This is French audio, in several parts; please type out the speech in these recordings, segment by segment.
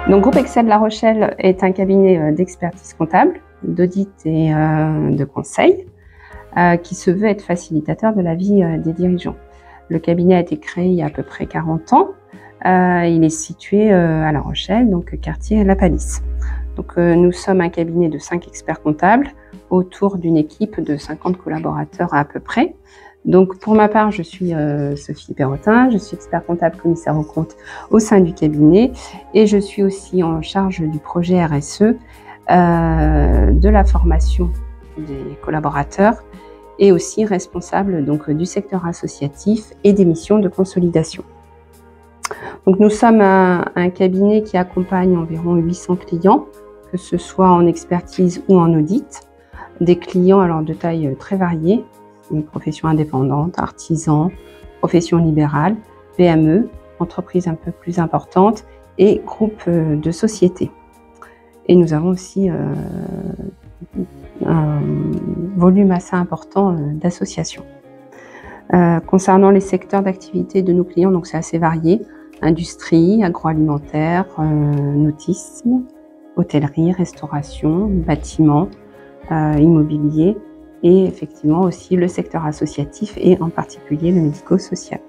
Donc, Groupe Excel La Rochelle est un cabinet d'expertise comptable, d'audit et de conseil qui se veut être facilitateur de la vie des dirigeants. Le cabinet a été créé il y a à peu près 40 ans. Il est situé à La Rochelle, donc quartier La Palisse. Donc, nous sommes un cabinet de 5 experts comptables autour d'une équipe de 50 collaborateurs à peu près. Donc, pour ma part, je suis Sophie Perrotin, je suis expert comptable commissaire aux comptes au sein du cabinet et je suis aussi en charge du projet RSE, de la formation des collaborateurs et aussi responsable donc, du secteur associatif et des missions de consolidation. Donc, nous sommes un cabinet qui accompagne environ 800 clients, que ce soit en expertise ou en audit, des clients alors de taille très variée, une profession indépendante, artisans, profession libérale, PME, entreprises un peu plus importantes et groupes de sociétés. Et nous avons aussi un volume assez important d'associations. Concernant les secteurs d'activité de nos clients, donc c'est assez varié, industrie, agroalimentaire, nautisme, hôtellerie, restauration, bâtiment, immobilier, et effectivement aussi le secteur associatif et en particulier le médico-social.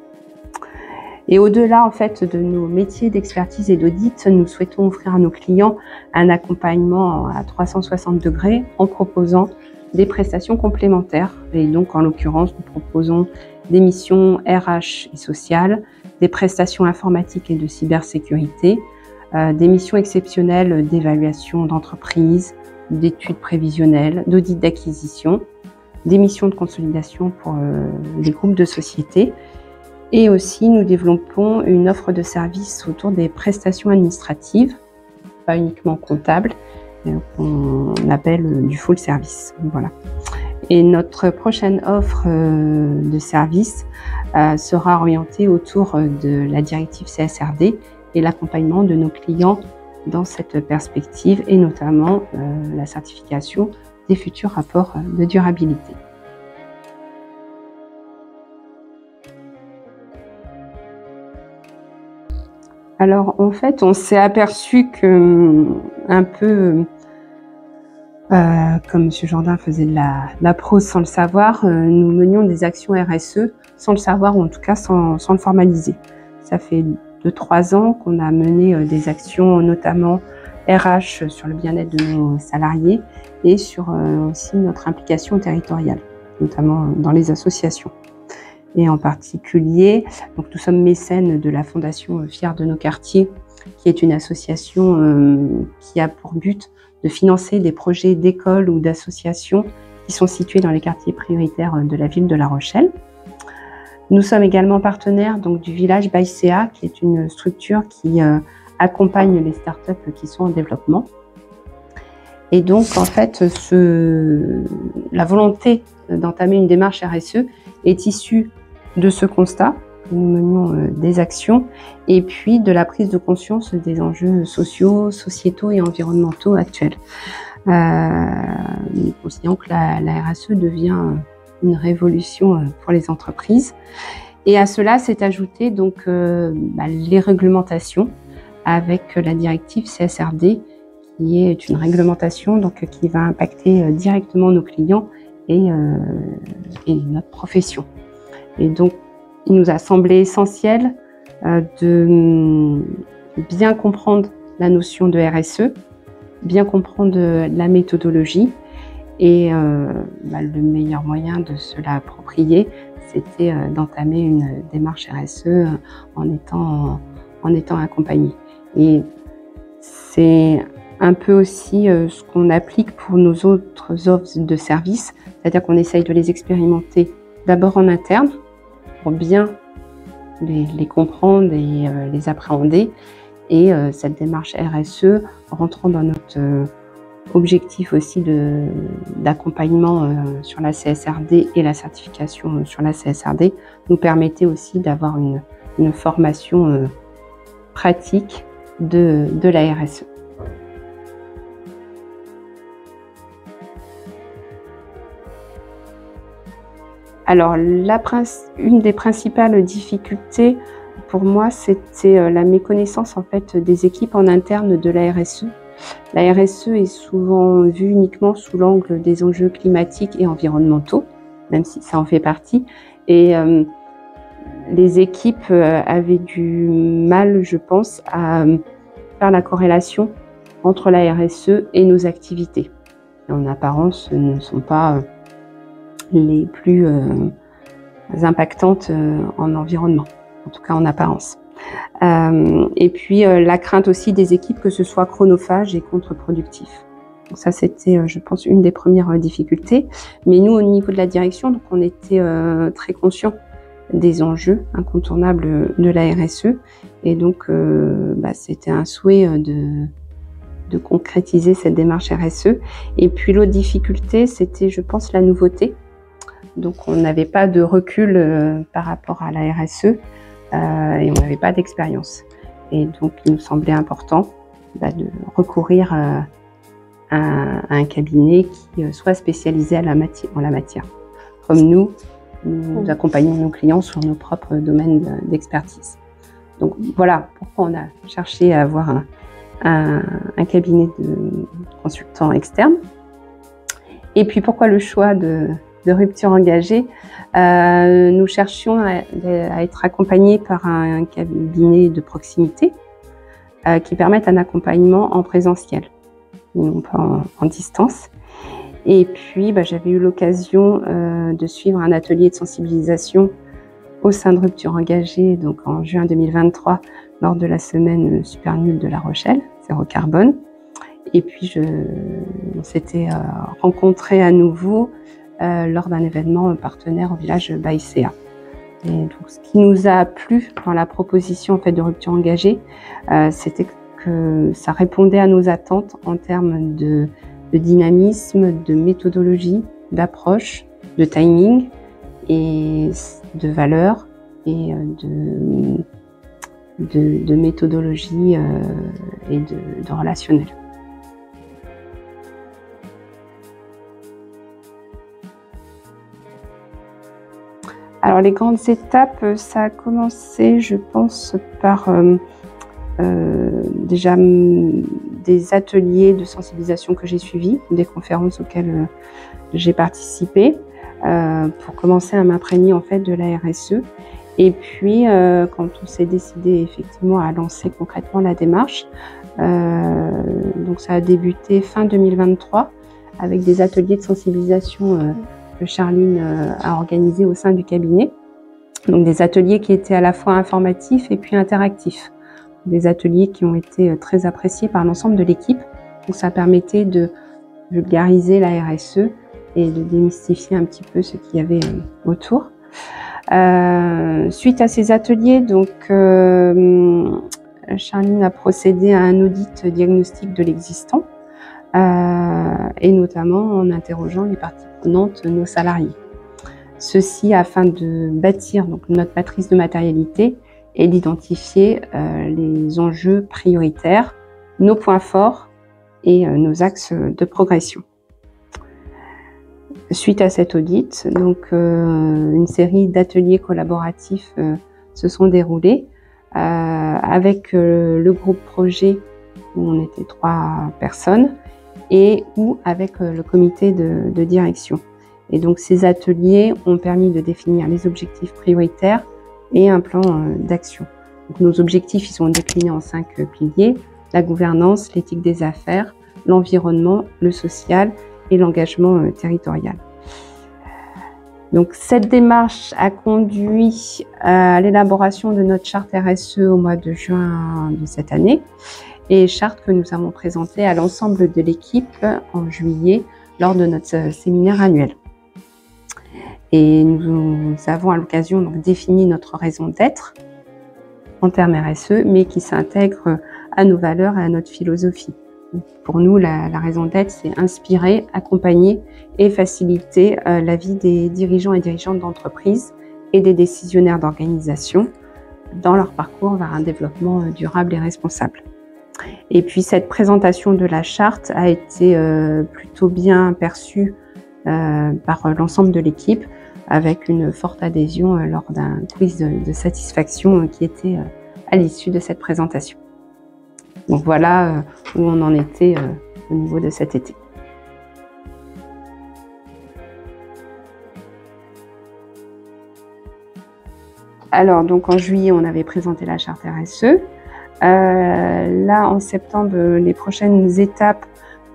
Et au-delà en fait de nos métiers d'expertise et d'audit, nous souhaitons offrir à nos clients un accompagnement à 360 degrés en proposant des prestations complémentaires. Et donc en l'occurrence, nous proposons des missions RH et sociales, des prestations informatiques et de cybersécurité, des missions exceptionnelles d'évaluation d'entreprise, d'études prévisionnelles, d'audit d'acquisition, des missions de consolidation pour les groupes de sociétés. Et aussi, nous développons une offre de services autour des prestations administratives, pas uniquement comptables, qu'on appelle du full service. Voilà. Et notre prochaine offre de service sera orientée autour de la directive CSRD et l'accompagnement de nos clients dans cette perspective et notamment la certification des futurs rapports de durabilité. Alors en fait, on s'est aperçu que un peu comme M. Jourdain faisait de la prose sans le savoir, nous menions des actions RSE sans le savoir ou en tout cas sans le formaliser. Ça fait 2-3 ans qu'on a mené des actions notamment RH sur le bien-être de nos salariés et sur aussi notre implication territoriale, notamment dans les associations. Et en particulier, donc nous sommes mécènes de la Fondation Fiers de nos quartiers, qui est une association qui a pour but de financer des projets d'écoles ou d'associations qui sont situés dans les quartiers prioritaires de la ville de La Rochelle. Nous sommes également partenaires donc, du village Baïséa, qui est une structure qui accompagne les startups qui sont en développement. Et donc, en fait, la volonté d'entamer une démarche RSE est issue de ce constat. Nous menions des actions et puis de la prise de conscience des enjeux sociaux, sociétaux et environnementaux actuels. Nous considérons que la RSE devient une révolution pour les entreprises. Et à cela s'est ajouté donc les réglementations avec la directive CSRD, qui est une réglementation donc, qui va impacter directement nos clients et notre profession. Et donc, il nous a semblé essentiel de bien comprendre la notion de RSE, bien comprendre la méthodologie et le meilleur moyen de se l'approprier, c'était d'entamer une démarche RSE en étant accompagné. Et c'est un peu aussi ce qu'on applique pour nos autres offres de services, c'est-à-dire qu'on essaye de les expérimenter d'abord en interne pour bien les comprendre et les appréhender. Et cette démarche RSE, rentrant dans notre objectif aussi d'accompagnement sur la CSRD et la certification sur la CSRD, nous permettait aussi d'avoir une formation pratique de la RSE. Alors, une des principales difficultés pour moi, c'était la méconnaissance en fait des équipes en interne de la RSE. La RSE est souvent vue uniquement sous l'angle des enjeux climatiques et environnementaux, même si ça en fait partie. Et les équipes avaient du mal, je pense, à faire la corrélation entre la RSE et nos activités. Et en apparence, ce ne sont pas les plus impactantes en environnement, en tout cas en apparence. Et puis la crainte aussi des équipes que ce soit chronophage et contre-productif. Donc ça, c'était, je pense, une des premières difficultés. Mais nous, au niveau de la direction, donc, on était très conscients des enjeux incontournables de la RSE. Et donc, c'était un souhait de concrétiser cette démarche RSE. Et puis l'autre difficulté, c'était, je pense, la nouveauté. Donc on n'avait pas de recul par rapport à la RSE et on n'avait pas d'expérience. Et donc il nous semblait important de recourir à un cabinet qui soit spécialisé en la matière. Comme nous accompagnons nos clients sur nos propres domaines d'expertise. Donc voilà pourquoi on a cherché à avoir un cabinet de consultants externes. Et puis pourquoi le choix de Rupture Engagée. Nous cherchions à être accompagnés par un cabinet de proximité qui permette un accompagnement en présentiel, non pas en distance. Et puis, j'avais eu l'occasion de suivre un atelier de sensibilisation au sein de Rupture Engagée, donc en juin 2023, lors de la semaine Super Nulle de La Rochelle, zéro carbone. Et puis, on s'était rencontrés à nouveau lors d'un événement partenaire au village Baïséa. Et donc, ce qui nous a plu dans la proposition en fait, de Rupture Engagée, c'était que ça répondait à nos attentes en termes de dynamisme, de méthodologie, d'approche, de timing et de valeur et de méthodologie et de relationnel. Alors les grandes étapes, ça a commencé, je pense, par déjà des ateliers de sensibilisation que j'ai suivis, des conférences auxquelles j'ai participé, pour commencer à m'imprégner en fait de la RSE. Et puis quand on s'est décidé effectivement à lancer concrètement la démarche, donc ça a débuté fin 2023 avec des ateliers de sensibilisation que Charline a organisé au sein du cabinet. Donc des ateliers qui étaient à la fois informatifs et puis interactifs. Des ateliers qui ont été très appréciés par l'ensemble de l'équipe. Donc ça permettait de vulgariser la RSE et de démystifier un petit peu ce qu'il y avait autour. Suite à ces ateliers, donc Charline a procédé à un audit diagnostic de l'existant et notamment en interrogeant les parties prenantes, nos salariés. Ceci afin de bâtir donc notre matrice de matérialité et d'identifier les enjeux prioritaires, nos points forts et nos axes de progression. Suite à cet audit, donc une série d'ateliers collaboratifs se sont déroulés avec le groupe projet où on était 3 personnes et ou avec le comité de direction. Et donc ces ateliers ont permis de définir les objectifs prioritaires et un plan d'action. Donc nos objectifs ils sont déclinés en 5 piliers: la gouvernance, l'éthique des affaires, l'environnement, le social et l'engagement territorial. Donc cette démarche a conduit à l'élaboration de notre charte RSE au mois de juin de cette année, et charte que nous avons présentée à l'ensemble de l'équipe en juillet lors de notre séminaire annuel. Et nous avons à l'occasion donc défini notre raison d'être en termes RSE, mais qui s'intègre à nos valeurs et à notre philosophie. Pour nous, la raison d'être, c'est inspirer, accompagner et faciliter la vie des dirigeants et dirigeantes d'entreprise et des décisionnaires d'organisation dans leur parcours vers un développement durable et responsable. Et puis cette présentation de la charte a été plutôt bien perçue par l'ensemble de l'équipe, avec une forte adhésion lors d'un quiz de satisfaction qui était à l'issue de cette présentation. Donc voilà où on en était au niveau de cet été. Alors, donc en juillet, on avait présenté la charte RSE. Là, en septembre, les prochaines étapes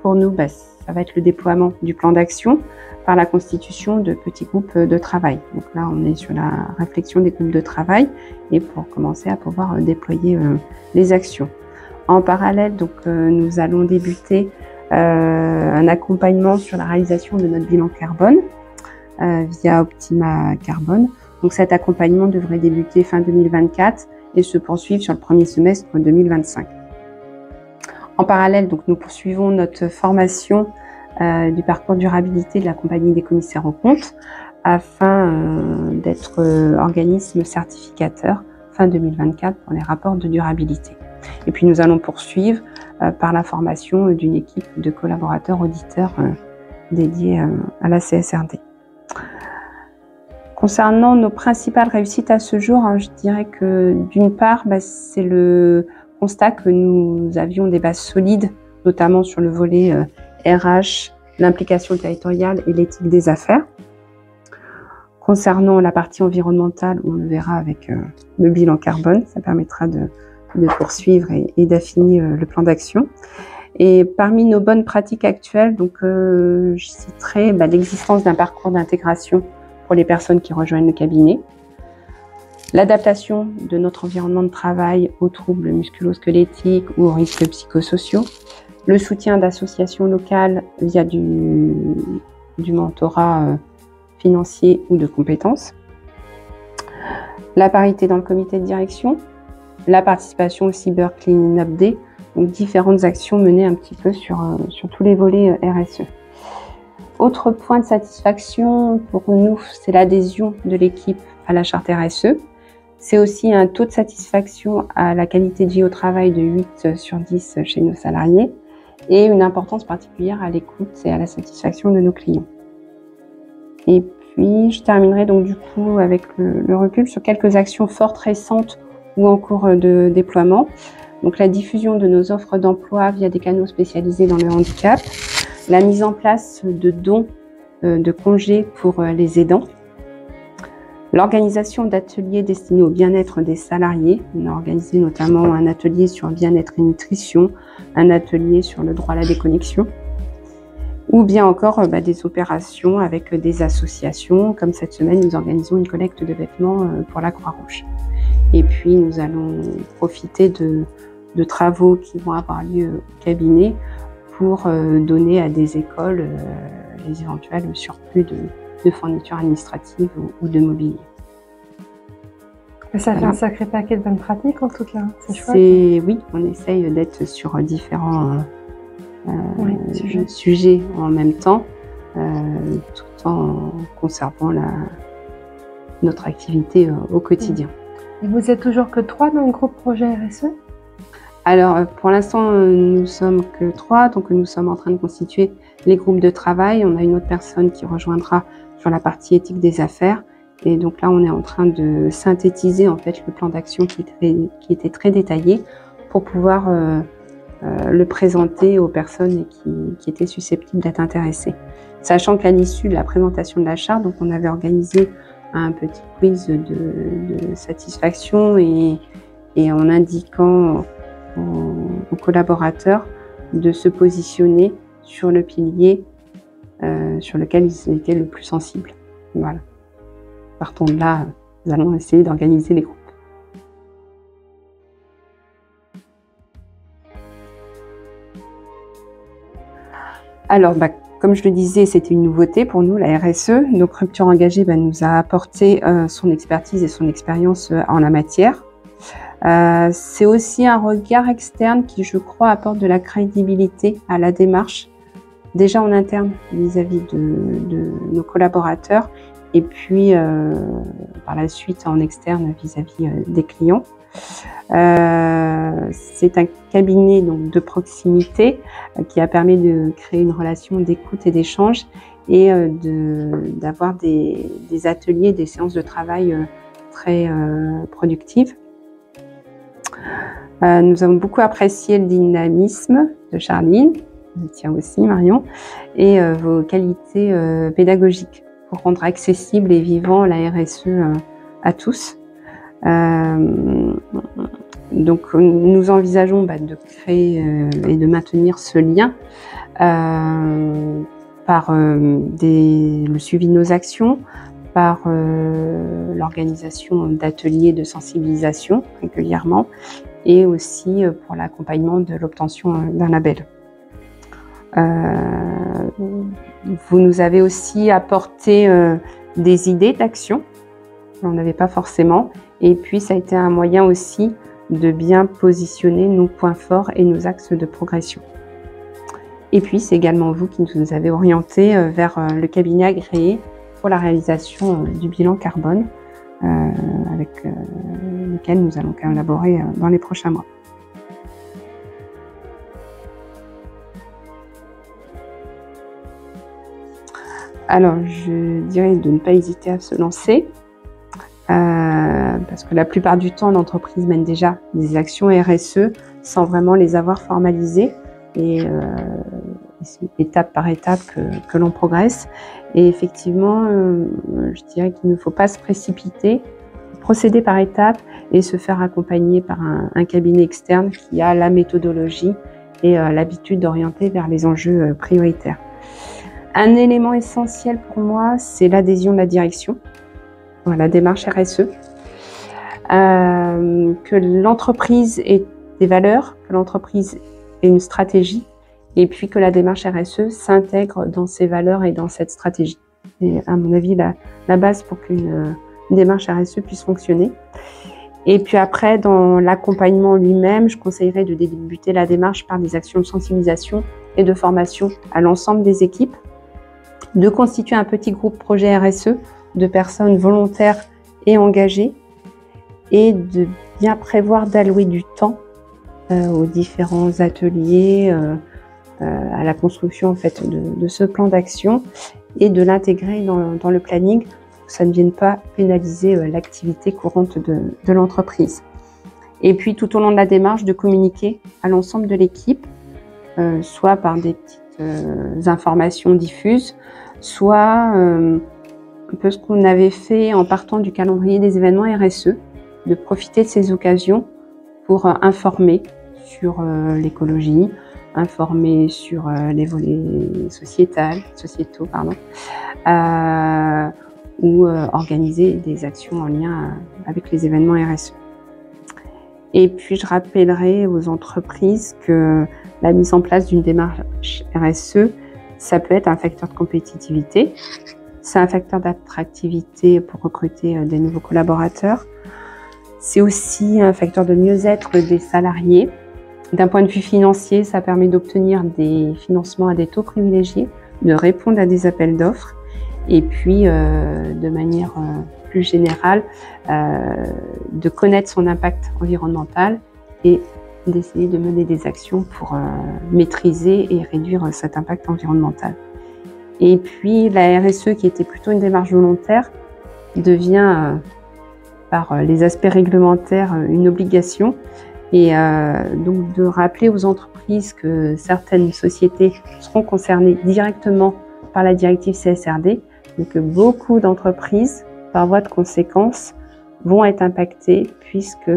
pour nous, ça va être le déploiement du plan d'action par la constitution de petits groupes de travail. Donc là, on est sur la réflexion des groupes de travail et pour commencer à pouvoir déployer les actions. En parallèle, donc, nous allons débuter un accompagnement sur la réalisation de notre bilan carbone via Optima Carbone. Donc cet accompagnement devrait débuter fin 2024 et se poursuivre sur le premier semestre 2025. En parallèle, donc, nous poursuivons notre formation du parcours durabilité de la compagnie des commissaires aux comptes afin d'être organisme certificateur fin 2024 pour les rapports de durabilité. Et puis nous allons poursuivre par la formation d'une équipe de collaborateurs auditeurs dédiés à la CSRD. Concernant nos principales réussites à ce jour, je dirais que d'une part, c'est le constat que nous avions des bases solides, notamment sur le volet RH, l'implication territoriale et l'éthique des affaires. Concernant la partie environnementale, on le verra avec le bilan carbone, ça permettra de poursuivre et d'affiner le plan d'action. Et parmi nos bonnes pratiques actuelles, donc, je citerai l'existence d'un parcours d'intégration pour les personnes qui rejoignent le cabinet, l'adaptation de notre environnement de travail aux troubles musculo-squelettiques ou aux risques psychosociaux, le soutien d'associations locales via du mentorat financier ou de compétences, la parité dans le comité de direction, la participation au Cyber Clean-up Day, donc différentes actions menées un petit peu sur tous les volets RSE. Autre point de satisfaction pour nous, c'est l'adhésion de l'équipe à la charte RSE. C'est aussi un taux de satisfaction à la qualité de vie au travail de 8 sur 10 chez nos salariés et une importance particulière à l'écoute et à la satisfaction de nos clients. Et puis, je terminerai donc du coup avec le recul sur quelques actions fortes récentes ou en cours de déploiement. Donc la diffusion de nos offres d'emploi via des canaux spécialisés dans le handicap, la mise en place de dons de congés pour les aidants, l'organisation d'ateliers destinés au bien-être des salariés. On a organisé notamment un atelier sur le bien-être et nutrition, un atelier sur le droit à la déconnexion, ou bien encore des opérations avec des associations. Comme cette semaine, nous organisons une collecte de vêtements pour la Croix-Rouge. Et puis, nous allons profiter de travaux qui vont avoir lieu au cabinet pour donner à des écoles les éventuels surplus de fournitures administratives ou de mobilier. Ça fait un sacré paquet de bonnes pratiques en tout cas, c'est chouette. Oui, on essaye d'être sur différents sujets en même temps, tout en conservant notre activité au quotidien. Et vous êtes toujours que 3 dans le groupe projet RSE ? Alors, pour l'instant, nous sommes que 3, donc nous sommes en train de constituer les groupes de travail. On a une autre personne qui rejoindra sur la partie éthique des affaires. Et donc là, on est en train de synthétiser en fait le plan d'action qui était très détaillé pour pouvoir le présenter aux personnes qui étaient susceptibles d'être intéressées. Sachant qu'à l'issue de la présentation de la charte, donc on avait organisé un petit quiz de satisfaction et en indiquant aux collaborateurs de se positionner sur le pilier sur lequel ils étaient le plus sensibles. Voilà. Partons de là, nous allons essayer d'organiser les groupes. Alors, comme je le disais, c'était une nouveauté pour nous, la RSE. Donc, Rupture Engagée nous a apporté son expertise et son expérience en la matière. C'est aussi un regard externe qui, je crois, apporte de la crédibilité à la démarche, déjà en interne vis-à-vis de nos collaborateurs, et puis par la suite en externe vis-à-vis des clients. C'est un cabinet donc de proximité qui a permis de créer une relation d'écoute et d'échange et d'avoir des ateliers, des séances de travail très productives. Nous avons beaucoup apprécié le dynamisme de Charline, le tien aussi Marion, et vos qualités pédagogiques pour rendre accessible et vivant la RSE à tous. Donc nous envisageons de créer et de maintenir ce lien par le suivi de nos actions, par l'organisation d'ateliers de sensibilisation régulièrement et aussi pour l'accompagnement de l'obtention d'un label. Vous nous avez aussi apporté des idées d'action, on n'en avait pas forcément, et puis ça a été un moyen aussi de bien positionner nos points forts et nos axes de progression. Et puis c'est également vous qui nous avez orientés vers le cabinet agréé pour la réalisation du bilan carbone avec lequel nous allons collaborer dans les prochains mois. Alors, je dirais de ne pas hésiter à se lancer parce que la plupart du temps, l'entreprise mène déjà des actions RSE sans vraiment les avoir formalisées et c'est étape par étape que l'on progresse. Et effectivement, je dirais qu'il ne faut pas se précipiter, procéder par étapes et se faire accompagner par un cabinet externe qui a la méthodologie et l'habitude d'orienter vers les enjeux prioritaires. Un élément essentiel pour moi, c'est l'adhésion de la direction, la démarche RSE, que l'entreprise ait des valeurs, que l'entreprise ait une stratégie, et puis que la démarche RSE s'intègre dans ces valeurs et dans cette stratégie. C'est à mon avis la base pour qu'une démarche RSE puisse fonctionner. Et puis après, dans l'accompagnement lui-même, je conseillerais de débuter la démarche par des actions de sensibilisation et de formation à l'ensemble des équipes, de constituer un petit groupe projet RSE de personnes volontaires et engagées et de bien prévoir d'allouer du temps aux différents ateliers, à la construction en fait de ce plan d'action et de l'intégrer dans le planning pour que ça ne vienne pas pénaliser l'activité courante de l'entreprise. Et puis tout au long de la démarche, de communiquer à l'ensemble de l'équipe, soit par des petites informations diffuses, soit un peu ce qu'on avait fait en partant du calendrier des événements RSE, de profiter de ces occasions pour informer sur l'écologie, informer sur les volets sociétaux, ou organiser des actions en lien avec les événements RSE. Et puis je rappellerai aux entreprises que la mise en place d'une démarche RSE, ça peut être un facteur de compétitivité, c'est un facteur d'attractivité pour recruter des nouveaux collaborateurs, c'est aussi un facteur de mieux-être des salariés. D'un point de vue financier, ça permet d'obtenir des financements à des taux privilégiés, de répondre à des appels d'offres et puis de manière plus générale, de connaître son impact environnemental et d'essayer de mener des actions pour maîtriser et réduire cet impact environnemental. Et puis la RSE, qui était plutôt une démarche volontaire, devient par les aspects réglementaires une obligation. Et donc de rappeler aux entreprises que certaines sociétés seront concernées directement par la directive CSRD, mais que beaucoup d'entreprises, par voie de conséquence, vont être impactées puisque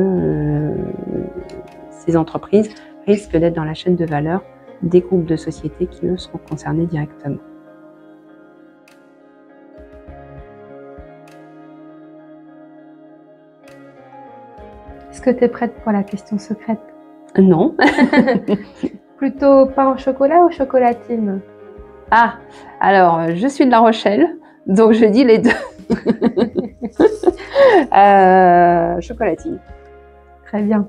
ces entreprises risquent d'être dans la chaîne de valeur des groupes de sociétés qui, eux, seront concernés directement. Est-ce que tu es prête pour la question secrète? Non. Plutôt pain au chocolat ou chocolatine? Ah, alors, je suis de La Rochelle, donc je dis les deux. Chocolatine. Très bien.